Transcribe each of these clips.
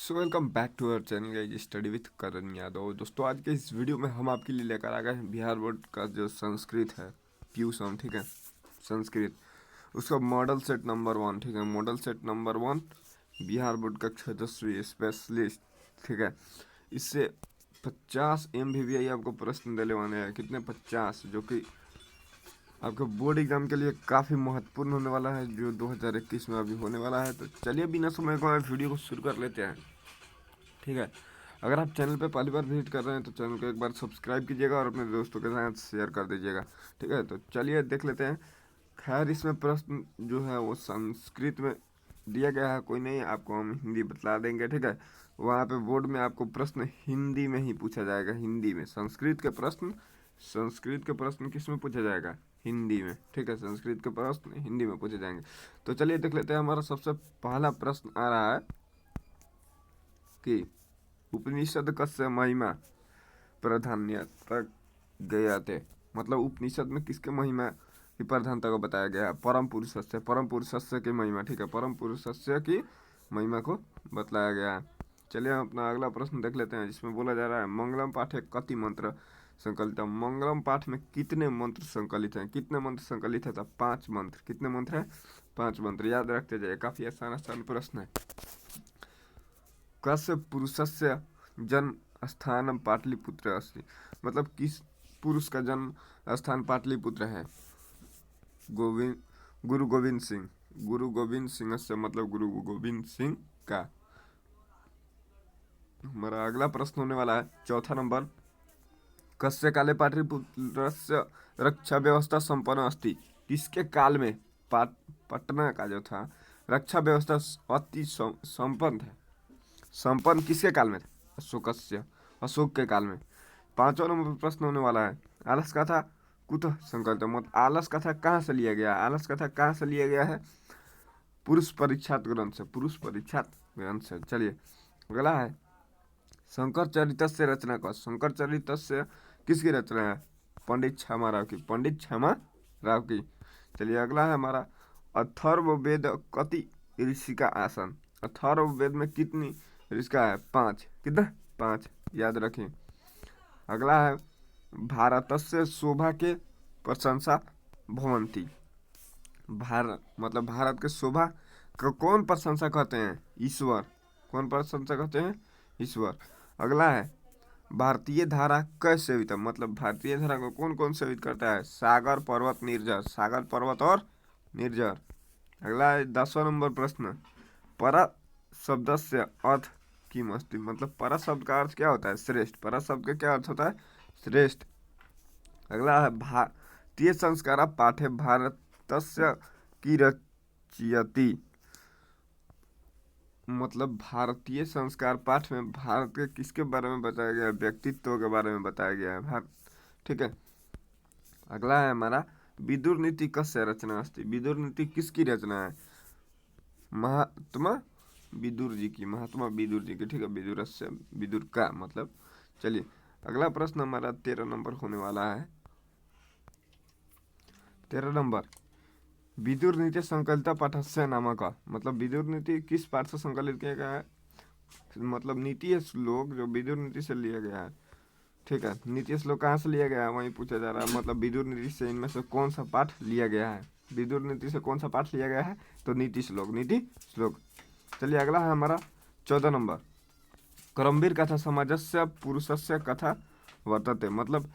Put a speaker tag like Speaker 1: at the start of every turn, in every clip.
Speaker 1: So welcome back to our channel guys study with Karan Yadav. दोस्तों आज के इस वीडियो में हम आपके लिए लेकर आ गए हैं बिहार बोर्ड का जो संस्कृत है प्यूसम, ठीक है, संस्कृत उसका मॉडल सेट नंबर 1, ठीक है, model set number 1 Bihar board का क्षेत्रस्वी स्पेशलिस्ट, ठीक है। इससे 50 MVVI आपको प्रश्न दिले वाले हैं। कितने? 50, जो कि आपके बोर्ड एग्जाम के लिए काफ़ी महत्वपूर्ण होने वाला है, जो 2021 में अभी होने वाला है। तो चलिए बिना समय को वीडियो को शुरू कर लेते हैं, ठीक है। अगर आप चैनल पे पहली बार विजिट कर रहे हैं तो चैनल को एक बार सब्सक्राइब कीजिएगा और अपने दोस्तों के साथ शेयर कर दीजिएगा, ठीक है। तो चलिए देख लेते हैं। खैर इसमें प्रश्न जो है वो संस्कृत में दिया गया है, कोई नहीं, आपको हम हिंदी बतला देंगे, ठीक है। वहाँ पे बोर्ड में आपको प्रश्न हिंदी में ही पूछा जाएगा, हिंदी में। संस्कृत के प्रश्न किस में पूछा जाएगा? हिंदी में, ठीक है। संस्कृत के प्रश्न हिंदी में पूछे जाएंगे। तो चलिए देख लेते हैं। हमारा सबसे पहला प्रश्न आ रहा है कि उपनिषद कस्य महिमा प्राधान्यता गया थे। मतलब उपनिषद में किसके महिमा की प्रधानता को बताया गया है? परम पुरुषस्य की महिमा, ठीक है, परम पुरुषस्य की महिमा को बतलाया गया है। चलिए हम अपना अगला प्रश्न देख लेते हैं, जिसमें बोला जा रहा है मंगलम पाठे कति मंत्र संकलित। मंगलम पाठ में कितने मंत्र संकलित हैं? कितने मंत्र संकलित है? तो 5 मंत्र। कितने मंत्र है? 5 मंत्र। याद रखते जाइए, काफी आसान आसान प्रश्न है। कस्य पुरुषस्य जन्म स्थान पाटलिपुत्र अस्ति। मतलब किस पुरुष का जन्म स्थान पाटलिपुत्र है? गोविंद गुरु गोविंद सिंह। गुरु गोविंद सिंह से मतलब गुरु गोविंद सिंह का। हमारा अगला प्रश्न होने वाला है चौथा नंबर। कस्य काले पाटलिपुत्रस्य रक्षा व्यवस्था संपन्न अस्ति। किसके काल में पटना का जो था रक्षा व्यवस्था अति संपन्न है? संपन्न किसके काल में था? अशोक के काल में। पांचवा नंबर प्रश्न होने वाला है आलस कथा कुतः संकलित। मतलब आलस कथा कहाँ से लिया गया? आलस कथा कहाँ से लिया गया है? पुरुष परीक्षात ग्रंथ से, पुरुष परीक्षात ग्रंथ से। चलिए अगला है शंकर चरितस्य रचना का। शंकर चरितस्य किसकी रचना है? पंडित क्षमा राव की, पंडित क्षमा राव की। चलिए अगला है हमारा अथर्ववेद कति ऋषि का आसन। अथर्ववेद में कितनी ऋषिका है? 5। कितना? 5, याद रखें। अगला है भारतस्य शोभा के प्रशंसा भवंती। भारत मतलब भारत के शोभा का कौन प्रशंसा कहते हैं? ईश्वर। कौन प्रशंसा कहते हैं? ईश्वर। अगला है भारतीय धारा क सेवित। मतलब भारतीय धारा को कौन कौन सेवित करता है? सागर पर्वत निर्जर, सागर पर्वत और निर्जर। अगला है 10वां नंबर प्रश्न। पर शब्द से अर्थ की मस्ती। मतलब पर शब्द का अर्थ क्या होता है? श्रेष्ठ। पर शब्द का क्या अर्थ होता है? श्रेष्ठ। अगला है भारतीय संस्कार पाठे भारतस्य की रचयति। मतलब भारतीय संस्कार पाठ में भारत के किसके बारे में बताया गया है? व्यक्तित्व के बारे में बताया गया है भारत, ठीक है। अगला है हमारा विदुर नीति कस्य रचना अस्ति। विदुर नीति किसकी रचना है? महात्मा विदुर जी की, महात्मा विदुर जी की, ठीक है। विदुरस्य, विदुर का मतलब। चलिए अगला प्रश्न हमारा 13 नंबर होने वाला है। 13 नंबर विदुर नीति संकलित पाठस्य नामक। मतलब विदुर नीति किस पाठ से संकलित किया गया है? मतलब नीति श्लोक जो विदुर नीति से लिया गया है, ठीक है। नीति श्लोक कहाँ से लिया गया है वही पूछा जा रहा है। मतलब विदुर नीति से इनमें से कौन सा पाठ लिया गया है? विदुर नीति से कौन सा पाठ लिया गया है? तो नीति श्लोक, नीति श्लोक। चलिए अगला है हमारा 14 नंबर। कर्मवीर कथा समाजस्य पुरुषस्य कथा वर्तते। मतलब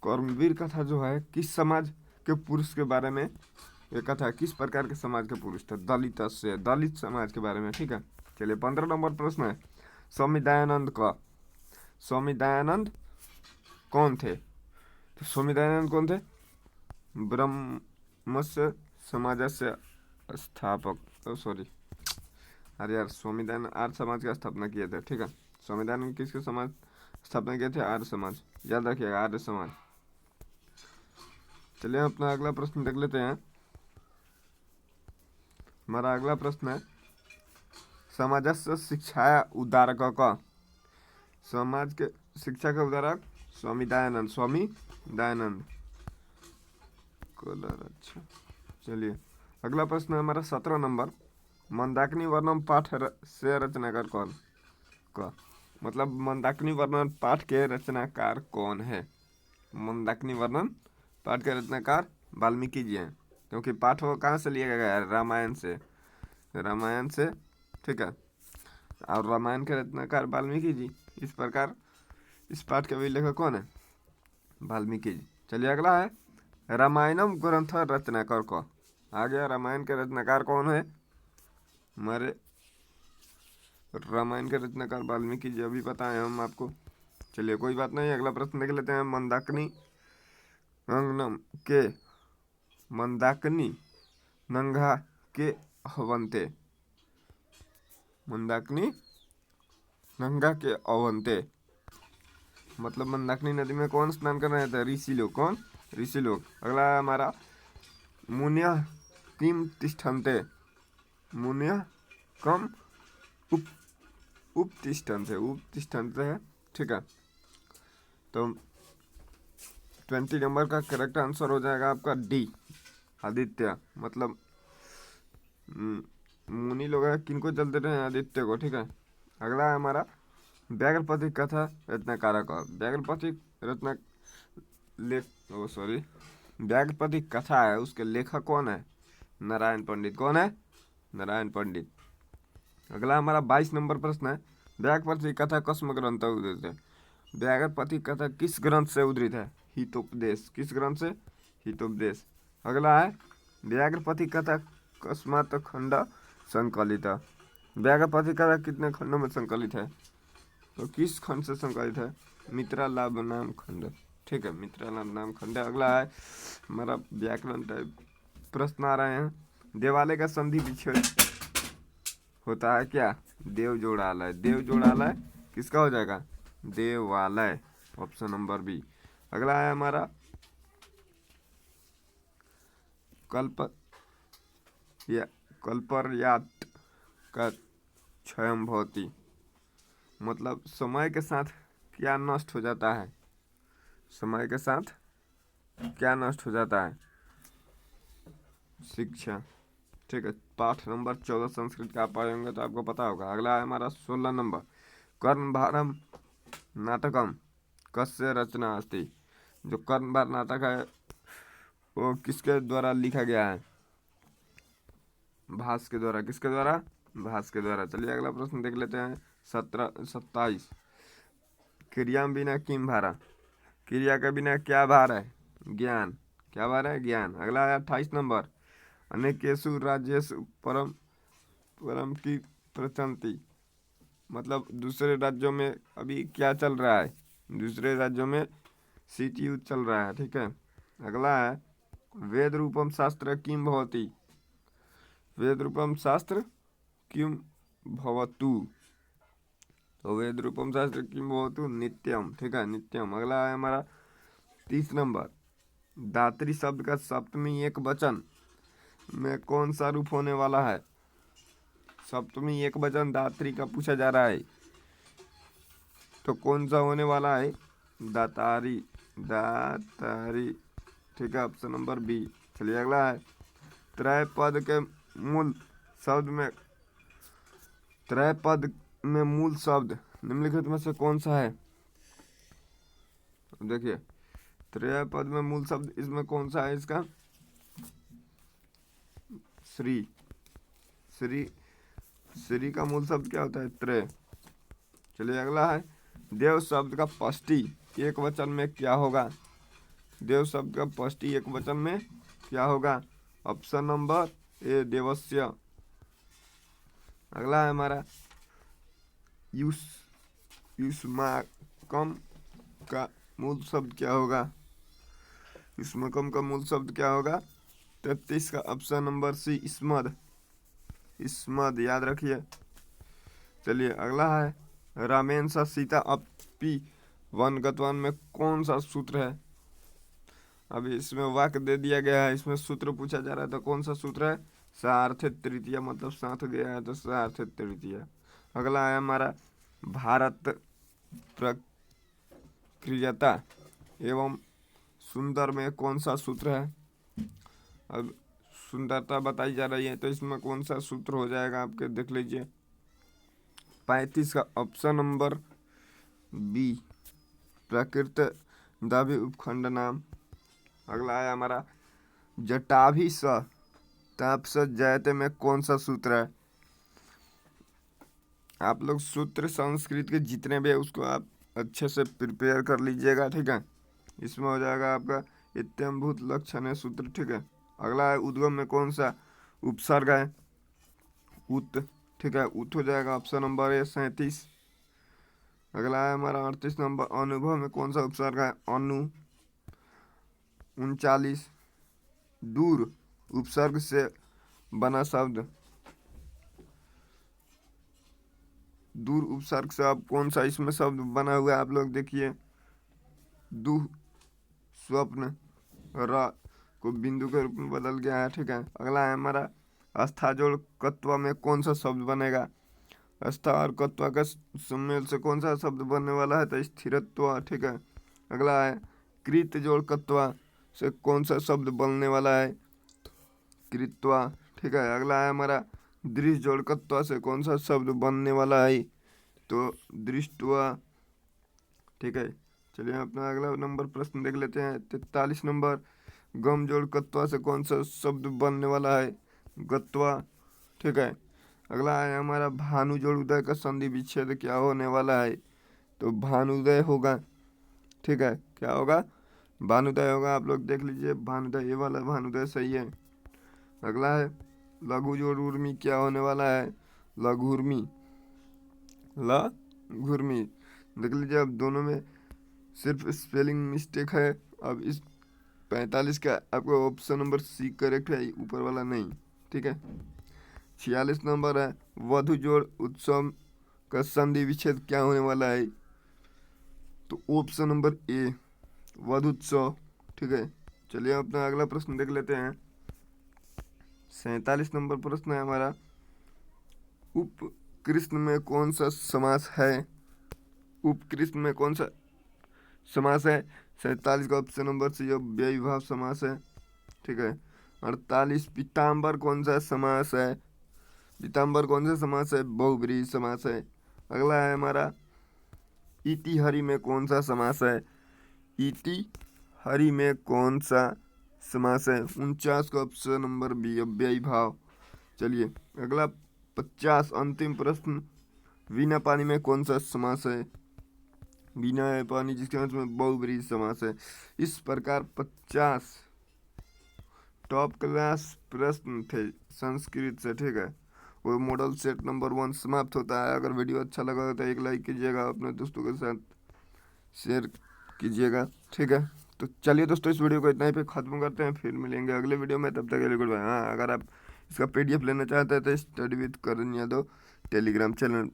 Speaker 1: कर्मवीर कथा जो है किस समाज के पुरुष के बारे में ये कथा, किस प्रकार के समाज के पुरुष थे? दलित से, दलित समाज के बारे में, ठीक है। चलिए 15 नंबर प्रश्न है स्वामी दयानंद का। स्वामी दयानंद कौन थे? तो स्वामी दयानंद कौन थे? ब्रह्मस्य समाजस्य स्थापक। सॉरी, अरे यार, स्वामी दयानंद आर्य समाज की स्थापना किए थे, ठीक है। स्वामी दयानंद किसके समाज स्थापना किए थे? आर्य समाज, याद रखिएगा, आर्य समाज। चलिए अपना अगला प्रश्न देख लेते हैं। हमारा अगला प्रश्न है समाजस्य शिक्षाया उद्धारक का। समाज के शिक्षा के उद्धारक स्वामी दयानंद, स्वामी दयानंद। कलर अच्छा। चलिए अगला प्रश्न है हमारा 17 नंबर। मंदाकिनी वर्णम पाठ से रचनाकार कौन? क मतलब मंदाकिनी वर्णन पाठ के रचनाकार कौन है? मंदाकिनी वर्णन पाठ के रचनाकार वाल्मीकि जी हैं, क्योंकि पाठ वो कहाँ से लिया गया है? रामायण से, रामायण से, ठीक है। और रामायण के रचनाकार वाल्मीकि जी। इस प्रकार इस पाठ के भी लेखक कौन है? वाल्मीकि जी। चलिए अगला है, रामायणम ग्रंथ रचनाकार कौन? आ गया, रामायण के रचनाकार कौन है? हमारे रामायण के रचनाकार वाल्मीकि जी, अभी बताए हम आपको। चलिए कोई बात नहीं, अगला प्रश्न देख लेते हैं। मंदाकिनी नंगनम के मंदाकिनी नंगा के अवंते, मंदाकिनी नंगा के अवंते मतलब मंदाकिनी नदी में कौन स्नान कर रहे थे? ऋषि लोग। कौन? ऋषि लोग। अगला है हमारा, मुन्य किम तिष्ठन्ते, मुन्य कम उप उपतिष्ठन्ते, उपतिष्ठन्ते है, ठीक है। तो 20 नंबर का करेक्ट आंसर हो जाएगा आपका डी, आदित्य। मतलब मुनि लोग हैं, किनको चलते रहे? आदित्य को, ठीक है। अगला है हमारा, व्याघ्रपति कथा रत्नाकार का। व्याघ्रपति रत्ना लेख सॉरी व्याघ्रपति कथा है, उसके लेखक कौन है? नारायण पंडित। कौन है? नारायण पंडित। अगला हमारा 22 नंबर प्रश्न है, व्याघ्रपति कथा कस्म ग्रंथ उद्धृत है? व्याघ्रपति कथा किस ग्रंथ से उद्धृत है? हितोपदेश। किस ग्रंथ से? हितोपदेश। अगला है, व्याघ्रपति कथा कस्मात् खंड संकलित है? व्याघ्रपति कथा कितने खंडों में संकलित है? तो किस खंड से संकलित है? मित्रा लाभ नाम खंड, ठीक है, मित्रा लाभ नाम खंड। अगला है हमारा व्याकरण टाइप प्रश्न आ रहे हैं, देवालय का संधि विच्छेद होता है क्या? देव जोड़ालय। देव जोड़ालय किसका हो जाएगा? देवालय, ऑप्शन नंबर बी। अगला है हमारा, कल्पर्यात का क्षयम भवति मतलब समय के साथ क्या नष्ट हो जाता है? समय के साथ क्या नष्ट हो जाता है? शिक्षा, ठीक है। पाठ नंबर 14 संस्कृत का आप पढ़ेंगे तो आपको पता होगा। अगला है हमारा 16 नंबर, कर्णभारम नाटकम कस्य रचना अस्ति? जो कर्णभार नाटक है वो किसके द्वारा लिखा गया है? भास के द्वारा। किसके द्वारा? भास के द्वारा। चलिए अगला प्रश्न देख लेते हैं। 27 क्रिया बिना किम भारा? क्रिया के बिना क्या भार है? ज्ञान। क्या भार है? ज्ञान। अगला है 28 नंबर, अनेकेषु राज्येषु परम परम की प्रचंति मतलब दूसरे राज्यों में अभी क्या चल रहा है? दूसरे राज्यों में सिटी युद्ध चल रहा है, ठीक है। अगला है, वेद रूपम शास्त्र किम भवति? वेद रूपम शास्त्र किम भवतु? तो वेद रूपम शास्त्र किम भवतु? नित्यम, ठीक है, नित्यम। अगला है हमारा 30 नंबर, दात्री शब्द का सप्तमी एक वचन में कौन सा रूप होने वाला है? सप्तमी एक वचन दात्री का पूछा जा रहा है, तो कौन सा होने वाला है? दातारी, दातारी, ठीक है, ऑप्शन नंबर बी। चलिए अगला है, त्रय पद के मूल शब्द में, त्रय पद में मूल शब्द निम्नलिखित में से कौन सा है? देखिए, त्रय पद में मूल शब्द इसमें कौन सा है? इसका श्री, श्री, श्री का मूल शब्द क्या होता है? त्रय। चलिए अगला है, देव शब्द का पष्टी एक वचन में क्या होगा? देव शब्द का पष्टी एक वचन में क्या होगा? ऑप्शन नंबर ए, देवस्य। अगला है हमारा, युष्माकम का मूल शब्द क्या होगा? युष्माकम का मूल शब्द क्या होगा? 33 का ऑप्शन नंबर सी, स्मद, स्मद, याद रखिए। चलिए अगला है, रामेण सा सीता अपि वन गतवन में कौन सा सूत्र है? अभी इसमें वाक्य दे दिया गया है, इसमें सूत्र पूछा जा रहा है, तो कौन सा सूत्र है? सार्थिक तृतीया, मतलब साथ गया है तो सार्थिक तृतीया। अगला है हमारा, भारत प्रक्रियता एवं सुंदर में कौन सा सूत्र है? अब सुंदरता बताई जा रही है तो इसमें कौन सा सूत्र हो जाएगा आपके, देख लीजिए। 35 का ऑप्शन नंबर बी प्राकृत दाभी उपखंड नाम। अगला है हमारा जटाभि स ताप स जयते में कौन सा सूत्र है। आप लोग सूत्र संस्कृत के जितने भी है उसको आप अच्छे से प्रिपेयर कर लीजिएगा, ठीक है। इसमें हो जाएगा आपका इत्यंभूत लक्षण है सूत्र, ठीक है। अगला है उद्गम में कौन सा उपसर्ग है, उत, ठीक है, उत हो जाएगा ऑप्शन नंबर ए 37। अगला है हमारा 38 नंबर अनुभव में कौन सा उपसर्ग है, अनु 39। दूर उपसर्ग से बना शब्द, दूर उपसर्ग से अब कौन सा इसमें शब्द बना हुआ है आप लोग देखिए, दुह स्वप्न र को बिंदु के रूप में बदल गया है, ठीक है। अगला है हमारा आस्था जोड़ कत्वा में कौन सा शब्द बनेगा, आस्था और कत्वा का सुमेल से कौन सा शब्द बनने वाला है, तो स्थिरत्व, ठीक है। अगला है कृत जोड़ कत्वा से कौन सा शब्द बनने वाला है, कृत्वा, ठीक है। अगला है हमारा दृश्य जोड़ कत्वा से कौन सा शब्द बनने वाला है, तो दृष्टवा, ठीक है। चलिए अपना अगला नंबर प्रश्न देख लेते हैं। 43 नंबर गम जोड़ कत्वा से कौन सा शब्द बनने वाला है, गत्वा, ठीक है। अगला है हमारा भानु जोड़ उदय का संधि विच्छेद क्या होने वाला है, तो भानुदय होगा, ठीक है। क्या होगा, भानुदय होगा। आप लोग देख लीजिए भानुदय, ये वाला भानुदय सही है। अगला है लघु जोड़ उर्मी क्या होने वाला है, लघुर्मी, लघुर्मी। देख लीजिए अब दोनों में सिर्फ स्पेलिंग मिस्टेक है। अब इस 45 का आपको ऑप्शन नंबर सी करेक्ट है, ऊपर वाला नहीं, ठीक है। 46 नंबर है वधु जोड़ उत्सव का संधि विच्छेद क्या होने वाला है, तो ऑप्शन नंबर ए वधुत्सव, ठीक है। चलिए अपना अगला प्रश्न देख लेते हैं। 47 नंबर प्रश्न है हमारा उपकृष्ण में कौन सा समास है, उपकृष्ण में कौन सा समास है। 47 का ऑप्शन नंबर सी व्यय भाव समास है, ठीक है। 48 पीताम्बर कौन सा समास है, पीताम्बर कौन सा समास है, बहुब्रीहि समास है। अगला है हमारा इति हरि में कौन सा समास है, इति हरि में कौन सा समास है। 49 का ऑप्शन नंबर बी व्यय भाव। चलिए अगला 50 अंतिम प्रश्न बिना पानी में कौन सा समास है, बिना पानी जिसके अंत में बहुब्रीहि समास है। इस प्रकार 50 टॉप क्लास प्रश्न थे संस्कृत से, ठीक है। वो मॉडल सेट नंबर 1 समाप्त होता है। अगर वीडियो अच्छा लगा तो एक लाइक कीजिएगा, अपने दोस्तों के साथ शेयर कीजिएगा, ठीक है। तो चलिए दोस्तों इस वीडियो को इतना ही पे ख़त्म करते हैं, फिर मिलेंगे अगले वीडियो में, तब तक के लिए गुड बाय। हाँ अगर आप इसका PDF लेना चाहते हैं तो study with Karan Yadav Telegram channel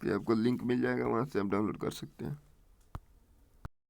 Speaker 1: पे आपको लिंक मिल जाएगा, वहाँ से आप डाउनलोड कर सकते हैं।